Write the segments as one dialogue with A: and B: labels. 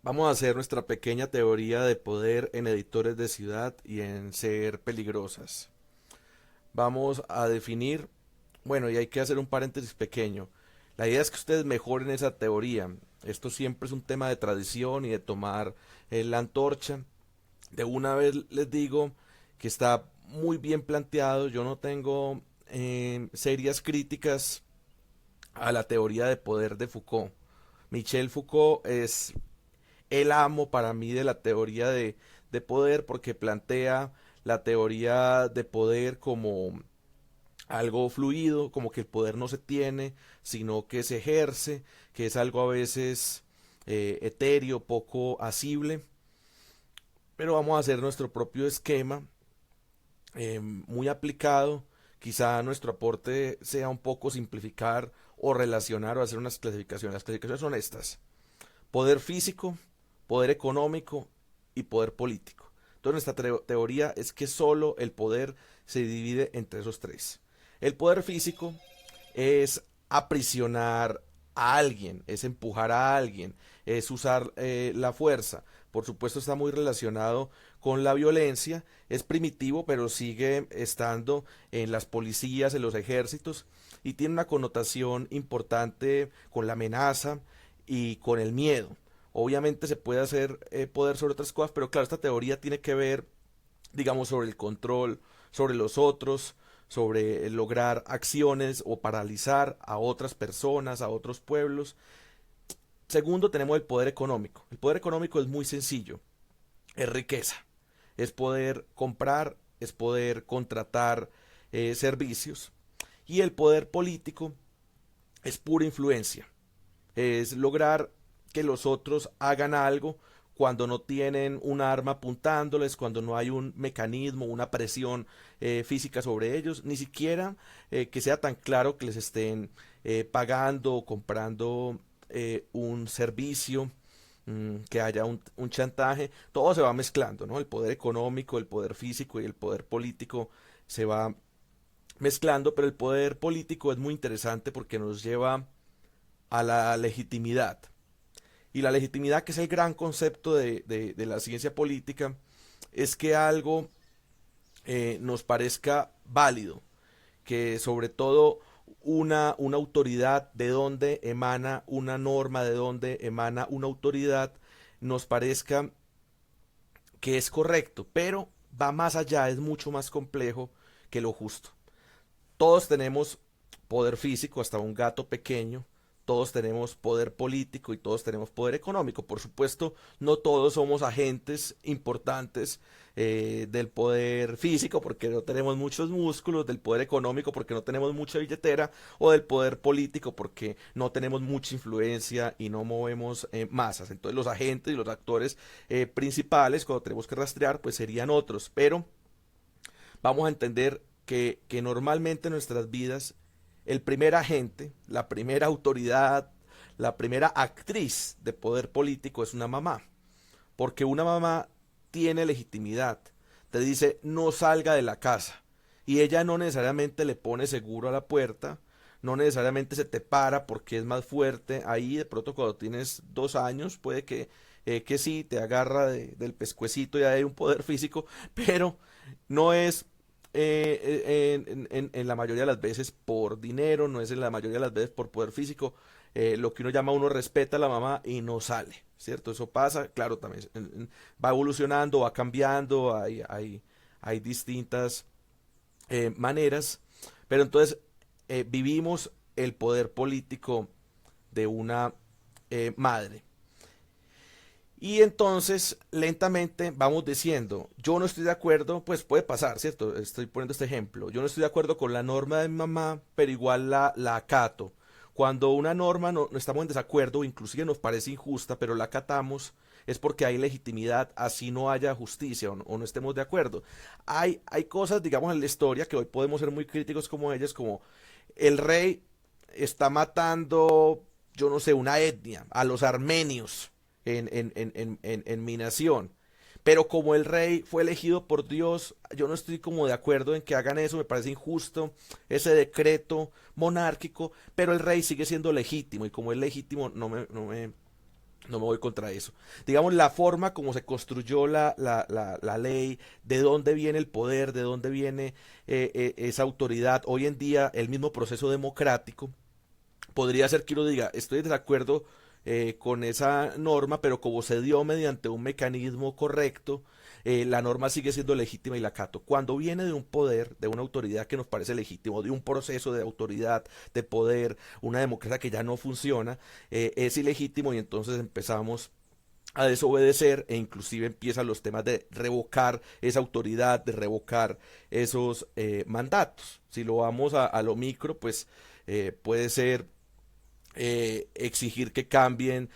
A: Vamos a hacer nuestra pequeña teoría de poder en editores de ciudad y en ser peligrosas. Vamos a definir, bueno, y hay que hacer un paréntesis pequeño. La idea es que ustedes mejoren esa teoría. Esto siempre es un tema de tradición y de tomar la antorcha. De una vez les digo que está muy bien planteado. Yo no tengo serias críticas a la teoría de poder de Foucault. Michel Foucault es el amo para mí de la teoría de poder porque plantea la teoría de poder como algo fluido, como que el poder no se tiene, sino que se ejerce, que es algo a veces etéreo, poco asible, pero vamos a hacer nuestro propio esquema muy aplicado. Quizá nuestro aporte sea un poco simplificar o relacionar o hacer unas clasificaciones. Las clasificaciones son estas: poder físico, poder económico y poder político. Entonces nuestra teoría es que solo el poder se divide entre esos tres. El poder físico es aprisionar a alguien, es empujar a alguien, es usar la fuerza. Por supuesto está muy relacionado con la violencia, es primitivo pero sigue estando en las policías, en los ejércitos y tiene una connotación importante con la amenaza y con el miedo. Obviamente se puede hacer poder sobre otras cosas, pero claro, esta teoría tiene que ver, digamos, sobre el control, sobre los otros, sobre lograr acciones o paralizar a otras personas, a otros pueblos. Segundo, tenemos el poder económico. El poder económico es muy sencillo, es riqueza, es poder comprar, es poder contratar servicios. Y el poder político es pura influencia, es lograr que los otros hagan algo cuando no tienen un arma apuntándoles, cuando no hay un mecanismo, una presión física sobre ellos, ni siquiera que sea tan claro que les estén pagando o comprando un servicio, que haya un chantaje, todo se va mezclando, ¿no? El poder económico, el poder físico y el poder político se va mezclando, pero el poder político es muy interesante porque nos lleva a la legitimidad. Y la legitimidad, que es el gran concepto de la ciencia política, es que algo nos parezca válido, que sobre todo una autoridad, de donde emana una norma, de donde emana una autoridad, nos parezca que es correcto, pero va más allá, es mucho más complejo que lo justo. Todos tenemos poder físico, hasta un gato pequeño, todos tenemos poder político y todos tenemos poder económico. Por supuesto, no todos somos agentes importantes del poder físico porque no tenemos muchos músculos, del poder económico porque no tenemos mucha billetera, o del poder político porque no tenemos mucha influencia y no movemos masas. Entonces los agentes y los actores principales, cuando tenemos que rastrear, pues serían otros. Pero vamos a entender que normalmente en nuestras vidas el primer agente, la primera autoridad, la primera actriz de poder político es una mamá, porque una mamá tiene legitimidad, te dice no salga de la casa y ella no necesariamente le pone seguro a la puerta, no necesariamente se te para porque es más fuerte. Ahí de pronto cuando tienes 2 años puede que sí, te agarra del pescuecito y hay un poder físico, pero no es en la mayoría de las veces por dinero, no es en la mayoría de las veces por poder físico. Lo que uno llama, uno respeta a la mamá y no sale, ¿cierto? Eso pasa, claro, también va evolucionando, va cambiando, hay distintas maneras, pero entonces vivimos el poder político de una madre. Y entonces, lentamente vamos diciendo, yo no estoy de acuerdo, pues puede pasar, ¿cierto? Estoy poniendo este ejemplo. Yo no estoy de acuerdo con la norma de mi mamá, pero igual la acato. Cuando una norma no estamos en desacuerdo, o inclusive nos parece injusta, pero la acatamos, es porque hay legitimidad, así no haya justicia o no estemos de acuerdo. Hay cosas, digamos, en la historia que hoy podemos ser muy críticos como ellas, como el rey está matando, yo no sé, una etnia, a los armenios en mi nación. Pero como el rey fue elegido por Dios, yo no estoy como de acuerdo en que hagan eso, me parece injusto ese decreto monárquico, pero el rey sigue siendo legítimo y como es legítimo no me No me voy contra eso. Digamos, la forma como se construyó la ley, de dónde viene el poder, de dónde viene esa autoridad. Hoy en día, el mismo proceso democrático podría ser que uno diga, estoy de acuerdo con esa norma, pero como se dio mediante un mecanismo correcto, la norma sigue siendo legítima y la acato. Cuando viene de un poder, de una autoridad que nos parece legítimo, de un proceso de autoridad, de poder, una democracia que ya no funciona, es ilegítimo y entonces empezamos a desobedecer e inclusive empiezan los temas de revocar esa autoridad, de revocar esos mandatos. Si lo vamos a lo micro, pues puede ser exigir que cambien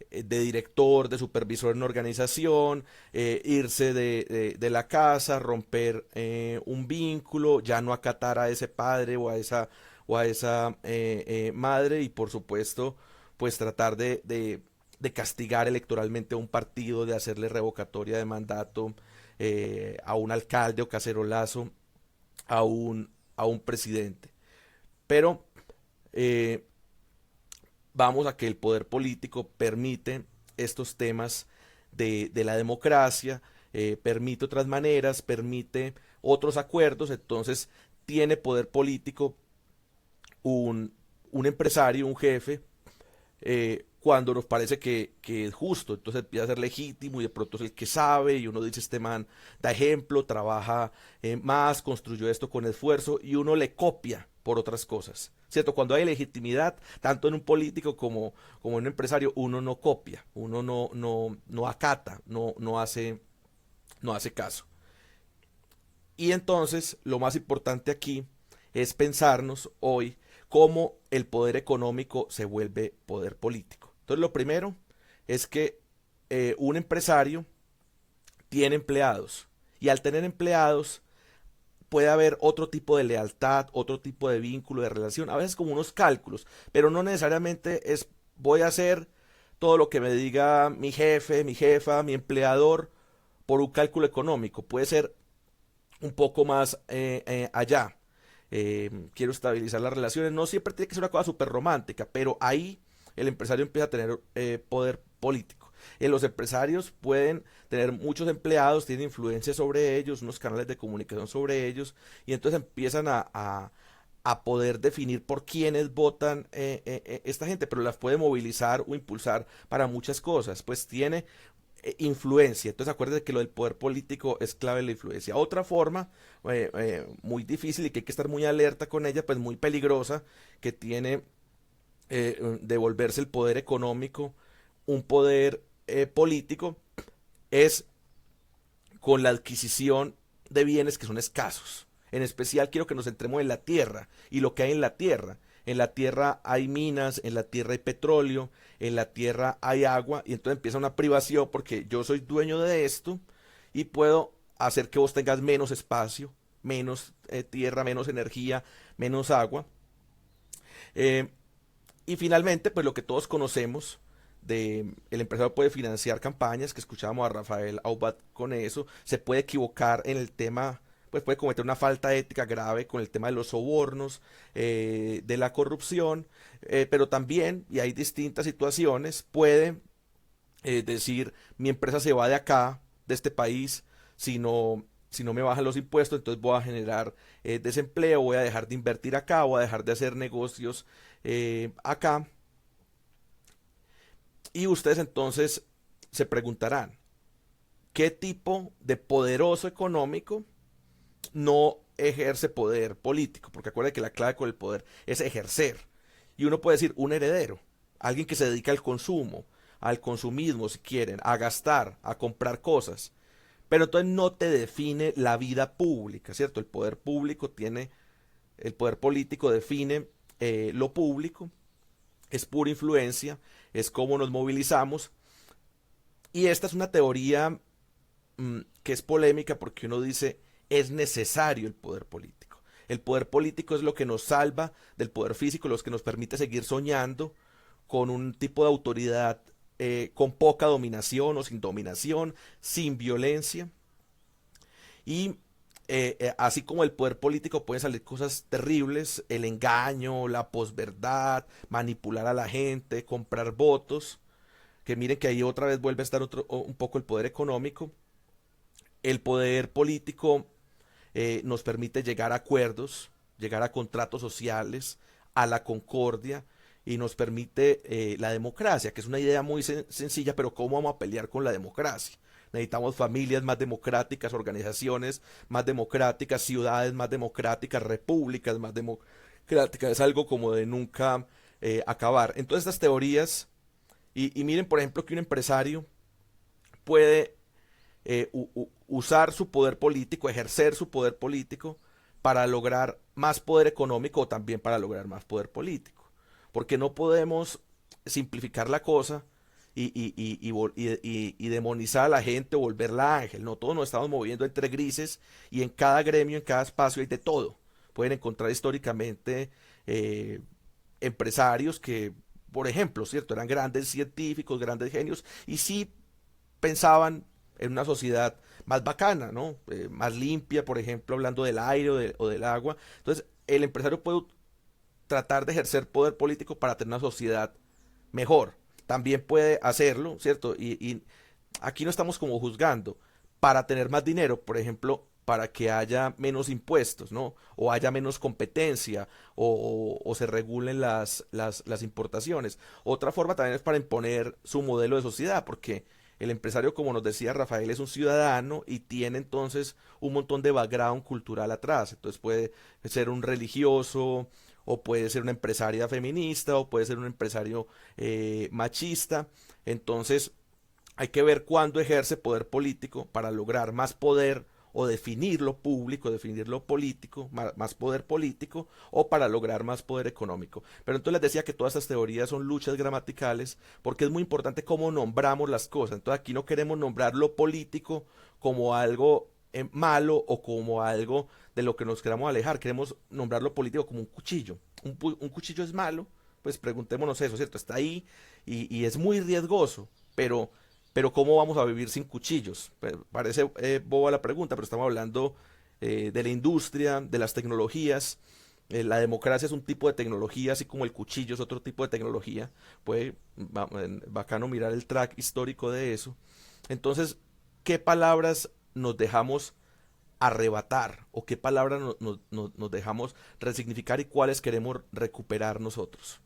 A: de director, de supervisor en una organización, irse de la casa, romper un vínculo, ya no acatar a ese padre o a esa madre y por supuesto pues tratar de castigar electoralmente a un partido, de hacerle revocatoria de mandato a un alcalde o cacerolazo, a un presidente. Pero eh, vamos a que el poder político permite estos temas de la democracia, permite otras maneras, permite otros acuerdos, entonces tiene poder político un empresario, un jefe, cuando nos parece que es justo, entonces empieza a ser legítimo y de pronto es el que sabe y uno dice, este man da ejemplo, trabaja más, construyó esto con esfuerzo y uno le copia por otras cosas, ¿cierto? Cuando hay legitimidad, tanto en un político como en un empresario, uno no copia, uno no acata, no hace caso. Y entonces lo más importante aquí es pensarnos hoy cómo el poder económico se vuelve poder político. Entonces lo primero es que un empresario tiene empleados y al tener empleados puede haber otro tipo de lealtad, otro tipo de vínculo, de relación, a veces como unos cálculos, pero no necesariamente es voy a hacer todo lo que me diga mi jefe, mi jefa, mi empleador por un cálculo económico. Puede ser un poco más allá. Quiero estabilizar las relaciones. No siempre tiene que ser una cosa súper romántica, pero ahí el empresario empieza a tener poder político. Los empresarios pueden tener muchos empleados, tienen influencia sobre ellos, unos canales de comunicación sobre ellos, y entonces empiezan a poder definir por quiénes votan esta gente, pero las puede movilizar o impulsar para muchas cosas, pues tiene influencia. Entonces acuérdense que lo del poder político es clave en la influencia. Otra forma muy difícil y que hay que estar muy alerta con ella, pues muy peligrosa, que tiene de volverse el poder económico un poder político, es con la adquisición de bienes que son escasos. En especial quiero que nos centremos en la tierra y lo que hay en la tierra. En la tierra hay minas, en la tierra hay petróleo, en la tierra hay agua y entonces empieza una privación porque yo soy dueño de esto y puedo hacer que vos tengas menos espacio, menos tierra, menos energía, menos agua. Eh, y finalmente, pues lo que todos conocemos de el empresario puede financiar campañas, que escuchábamos a Rafael Aubat con eso, se puede equivocar en el tema, pues puede cometer una falta ética grave con el tema de los sobornos, de la corrupción, pero también, y hay distintas situaciones, puede decir, mi empresa se va de acá, de este país, si no me bajan los impuestos, entonces voy a generar desempleo, voy a dejar de invertir acá, voy a dejar de hacer negocios acá. Y ustedes entonces se preguntarán, ¿qué tipo de poderoso económico no ejerce poder político? Porque acuérdense que la clave con el poder es ejercer. Y uno puede decir un heredero, alguien que se dedica al consumo, al consumismo si quieren, a gastar, a comprar cosas. Pero entonces no te define la vida pública, ¿cierto? El poder político define lo público, es pura influencia, es cómo nos movilizamos. Y esta es una teoría que es polémica porque uno dice, es necesario el poder político. El poder político es lo que nos salva del poder físico, lo que nos permite seguir soñando con un tipo de autoridad con poca dominación o sin dominación, sin violencia. Y así como el poder político pueden salir cosas terribles, el engaño, la posverdad, manipular a la gente, comprar votos, que miren que ahí otra vez vuelve a estar un poco el poder económico. El poder político nos permite llegar a acuerdos, llegar a contratos sociales, a la concordia y nos permite la democracia, que es una idea muy sencilla, pero ¿cómo vamos a pelear con la democracia? Necesitamos familias más democráticas, organizaciones más democráticas, ciudades más democráticas, repúblicas más democráticas. Es algo como de nunca acabar. Entonces estas teorías, y miren por ejemplo que un empresario puede usar su poder político, ejercer su poder político para lograr más poder económico o también para lograr más poder político. Porque no podemos simplificar la cosa y demonizar a la gente o volverla ángel. No, todos nos estamos moviendo entre grises y en cada gremio, en cada espacio hay de todo. Pueden encontrar históricamente empresarios que, por ejemplo, ¿cierto? Eran grandes científicos, grandes genios y sí pensaban en una sociedad más bacana, ¿no? Más limpia, por ejemplo, hablando del aire o del agua. Entonces, el empresario puede tratar de ejercer poder político para tener una sociedad mejor. También puede hacerlo, ¿cierto? Y aquí no estamos como juzgando. Para tener más dinero, por ejemplo, para que haya menos impuestos, ¿no? O haya menos competencia, o se regulen las importaciones. Otra forma también es para imponer su modelo de sociedad, porque el empresario, como nos decía Rafael, es un ciudadano y tiene entonces un montón de background cultural atrás. Entonces puede ser un religioso, o puede ser una empresaria feminista, o puede ser un empresario machista. Entonces hay que ver cuándo ejerce poder político para lograr más poder o definir lo público, definir lo político, más poder político, o para lograr más poder económico. Pero entonces les decía que todas estas teorías son luchas gramaticales porque es muy importante cómo nombramos las cosas. Entonces aquí no queremos nombrar lo político como algo malo o como algo de lo que nos queramos alejar. Queremos nombrar lo político como un cuchillo. Un cuchillo es malo, pues preguntémonos eso, ¿cierto? Está ahí y es muy riesgoso, pero ¿cómo vamos a vivir sin cuchillos? Parece boba la pregunta, pero estamos hablando de la industria, de las tecnologías. La democracia es un tipo de tecnología, así como el cuchillo es otro tipo de tecnología. Puede bacano mirar el track histórico de eso. Entonces, ¿qué palabras nos dejamos arrebatar o qué palabras nos dejamos resignificar y cuáles queremos recuperar nosotros?